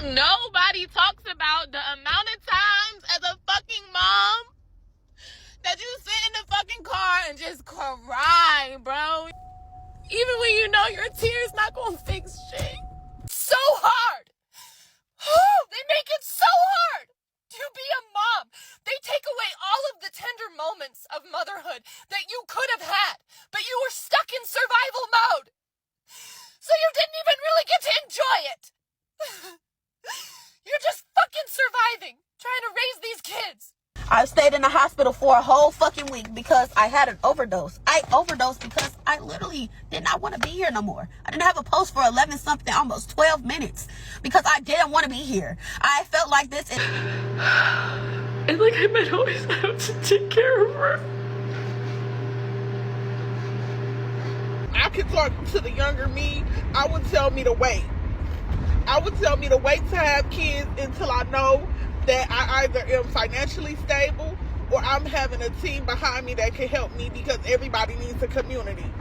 Nobody talks about the amount of times as a fucking mom that you sit in the fucking car and just cry, bro. Even when you know your tears not gonna fix shit. So hard. They make it so hard to be a mom. They take away all of the tender moments of motherhood that you could have had, but you were stuck in survival mode. So you didn't even really get to enjoy it. You're just fucking surviving, trying to raise these kids. I stayed in the hospital for a whole fucking week because I had an overdose. I overdosed because I literally did not want to be here no more. I didn't have a pulse for 11 something, almost 12 minutes because I didn't want to be here. I felt like this. And like I might always have to take care of her. I could talk to the younger me. I would tell me to wait. I would tell me to wait to have kids until I know that I either am financially stable or I'm having a team behind me that can help me, because everybody needs a community.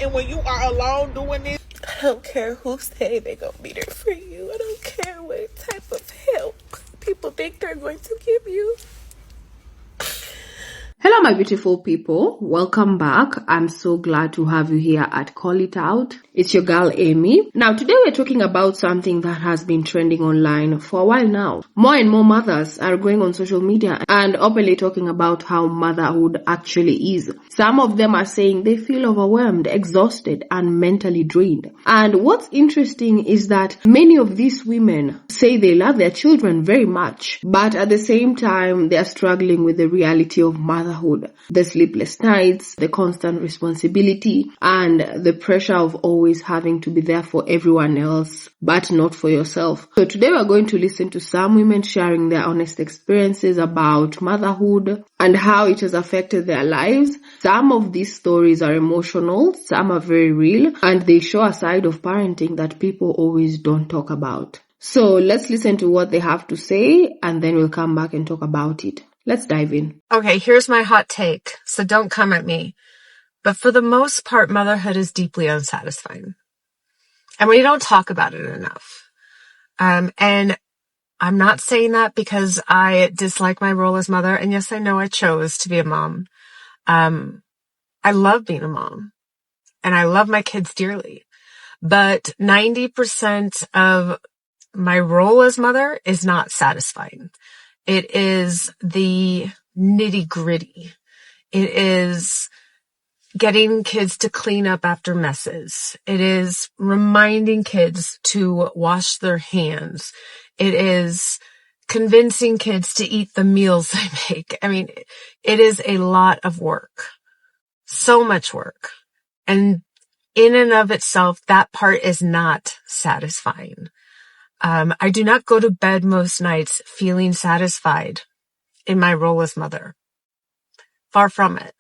And when you are alone doing this, I don't care who say they're going to be there for you. I don't care what type of help people think they're going to give you. Hello, my beautiful people. Welcome back. I'm so glad to have you here at Call It Out. It's your girl, Amy. Now, today we're talking about something that has been trending online for a while now. More and more mothers are going on social media and openly talking about how motherhood actually is. Some of them are saying they feel overwhelmed, exhausted, and mentally drained. And what's interesting is that many of these women say they love their children very much, but at the same time, they are struggling with the reality of motherhood, the sleepless nights, the constant responsibility, and the pressure of always having to be there for everyone else, but not for yourself. So today we're going to listen to some women sharing their honest experiences about motherhood and how it has affected their lives. Some of these stories are emotional, some are very real, and they show a side of parenting that people always don't talk about. So let's listen to what they have to say, and then we'll come back and talk about it. Let's dive in. Okay, here's my hot take, so don't come at me. But for the most part, motherhood is deeply unsatisfying. And we don't talk about it enough. And I'm not saying that because I dislike my role as mother. And yes, I know I chose to be a mom. I love being a mom. And I love my kids dearly. But 90% of my role as mother is not satisfying. It is the nitty-gritty. It is getting kids to clean up after messes. It is reminding kids to wash their hands. It is convincing kids to eat the meals they make. I mean, it is a lot of work. So much work. And in and of itself, that part is not satisfying. I do not go to bed most nights feeling satisfied in my role as mother. Far from it.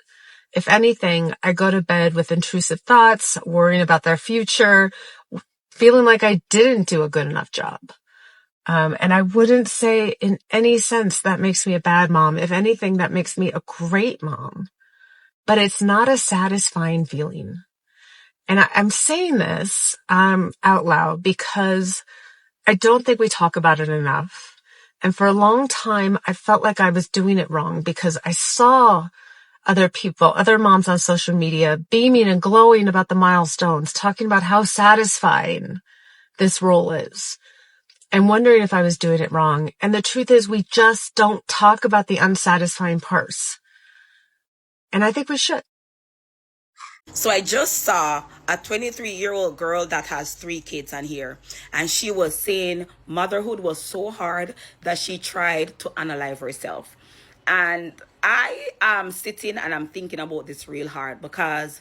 If anything, I go to bed with intrusive thoughts, worrying about their future, feeling like I didn't do a good enough job. And I wouldn't say in any sense that makes me a bad mom. If anything, that makes me a great mom. But it's not a satisfying feeling. And I'm saying this out loud because I don't think we talk about it enough. And for a long time, I felt like I was doing it wrong because I saw other people, other moms on social media beaming and glowing about the milestones, talking about how satisfying this role is, and wondering if I was doing it wrong. And the truth is, we just don't talk about the unsatisfying parts. And I think we should. So I just saw a 23-year-old girl that has 3 kids on here, and she was saying motherhood was so hard that she tried to unalive herself. And I am sitting and I'm thinking about this real hard, because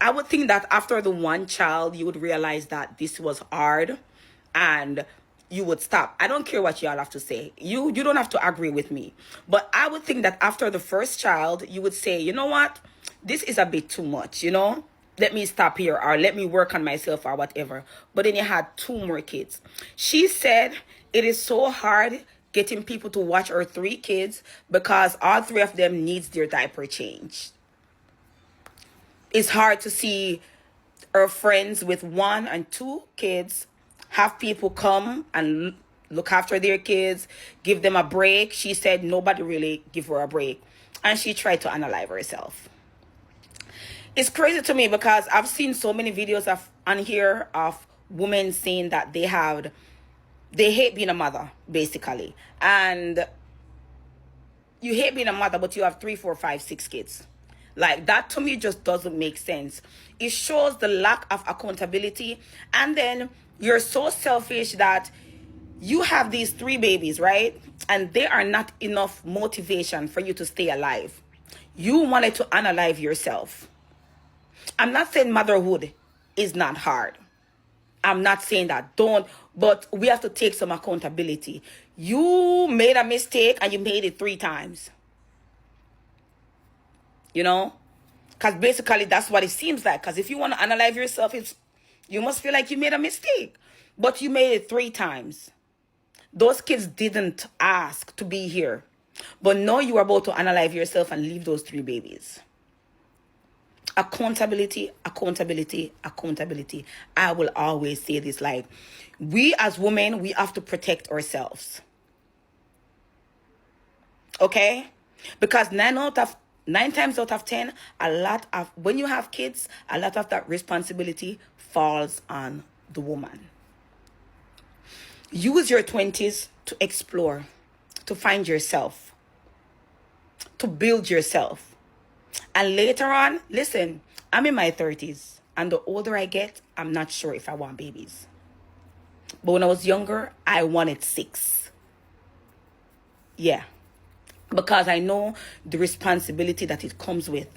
I would think that after the one child, you would realize that this was hard and you would stop. I don't care what y'all have to say. You don't have to agree with me. But I would think that after the first child, you would say, you know what? This is a bit too much, Let me stop here, or let me work on myself, or whatever. But then you had 2 more kids. She said it is so hard getting people to watch her 3 kids because all 3 of them needs their diaper changed. It's hard to see her friends with 1 and 2 kids have people come and look after their kids, give them a break. She said nobody really give her a break. And she tried to unalive herself. It's crazy to me because I've seen so many videos on here of women saying that they hate being a mother, basically. And you hate being a mother, but you have 3, 4, 5, 6 kids. Like, that to me just doesn't make sense. It shows the lack of accountability. And then you're so selfish that you have these 3 babies, right? And they are not enough motivation for you to stay alive. You wanted to unalive yourself. I'm not saying motherhood is not hard. I'm not saying that. But we have to take some accountability. You made a mistake and you made it 3 times. You know? Because basically that's what it seems like. Because if you want to unalive yourself, you must feel like you made a mistake. But you made it 3 times. Those kids didn't ask to be here. But now you are about to unalive yourself and leave those 3 babies. Accountability, accountability, accountability. I will always say this, like, we as women, we have to protect ourselves. Okay? Because 9 times out of 10, when you have kids, a lot of that responsibility falls on the woman. Use your 20s to explore, to find yourself, to build yourself. And later on, listen, I'm in my 30s. And the older I get, I'm not sure if I want babies. But when I was younger, I wanted 6. Yeah. Because I know the responsibility that it comes with.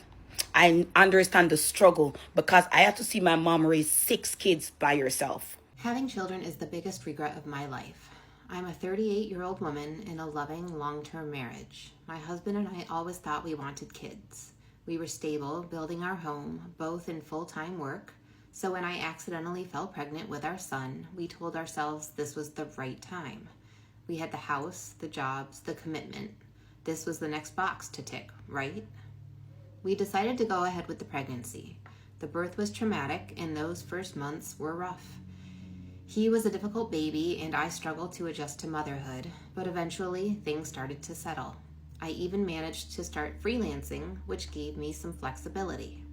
I understand the struggle because I had to see my mom raise 6 kids by herself. Having children is the biggest regret of my life. I'm a 38-year-old woman in a loving, long-term marriage. My husband and I always thought we wanted kids. We were stable, building our home, both in full-time work. So when I accidentally fell pregnant with our son, we told ourselves this was the right time. We had the house, the jobs, the commitment. This was the next box to tick, right? We decided to go ahead with the pregnancy. The birth was traumatic, and those first months were rough. He was a difficult baby, and I struggled to adjust to motherhood, but eventually things started to settle. I even managed to start freelancing, which gave me some flexibility.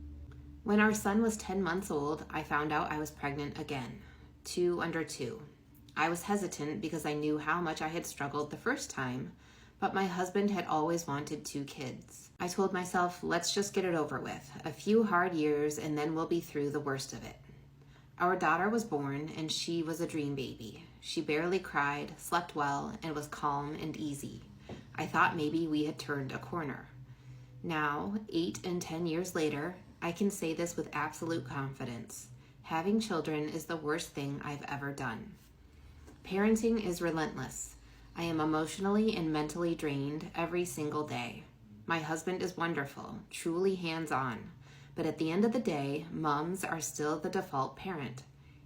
When our son was 10 months old, I found out I was pregnant again, 2 under 2. I was hesitant because I knew how much I had struggled the first time, but my husband had always wanted 2 kids. I told myself, let's just get it over with. A few hard years and then we'll be through the worst of it. Our daughter was born and she was a dream baby. She barely cried, slept well, and was calm and easy. I thought maybe we had turned a corner. Now, 8 and 10 years later, I can say this with absolute confidence. Having children is the worst thing I've ever done. Parenting is relentless. I am emotionally and mentally drained every single day. My husband is wonderful, truly hands-on. But at the end of the day, moms are still the default parent.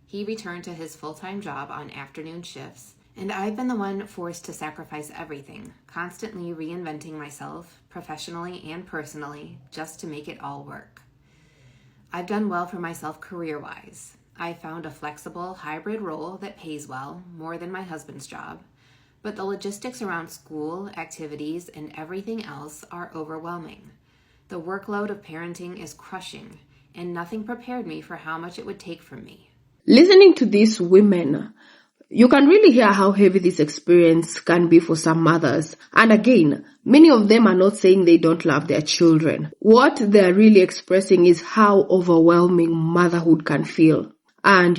He returned to his full-time job on afternoon shifts, and I've been the one forced to sacrifice everything, constantly reinventing myself, professionally and personally, just to make it all work. I've done well for myself career-wise. I found a flexible, hybrid role that pays well, more than my husband's job. But the logistics around school, activities, and everything else are overwhelming. The workload of parenting is crushing, and nothing prepared me for how much it would take from me. Listening to these women, you can really hear how heavy this experience can be for some mothers. And again, many of them are not saying they don't love their children. What they're really expressing is how overwhelming motherhood can feel. And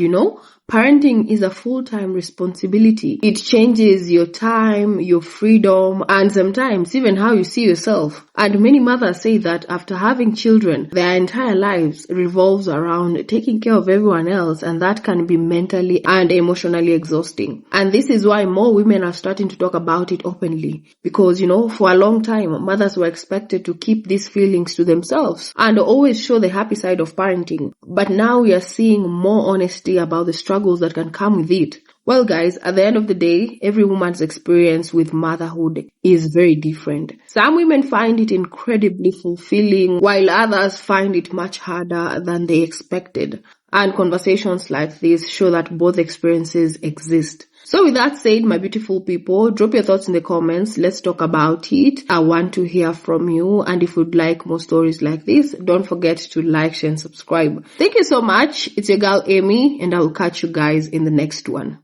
parenting is a full-time responsibility. It changes your time, your freedom, and sometimes even how you see yourself. And many mothers say that after having children, their entire lives revolves around taking care of everyone else, and that can be mentally and emotionally exhausting. And this is why more women are starting to talk about it openly. Because, for a long time, mothers were expected to keep these feelings to themselves and always show the happy side of parenting. But now we are seeing more honesty about the struggles that can come with it. Well, guys, at the end of the day, every woman's experience with motherhood is very different. Some women find it incredibly fulfilling, while others find it much harder than they expected. And conversations like this show that both experiences exist. So with that said, my beautiful people, drop your thoughts in the comments. Let's talk about it. I want to hear from you. And if you'd like more stories like this, don't forget to like, share, and subscribe. Thank you so much. It's your girl Amy, and I will catch you guys in the next one.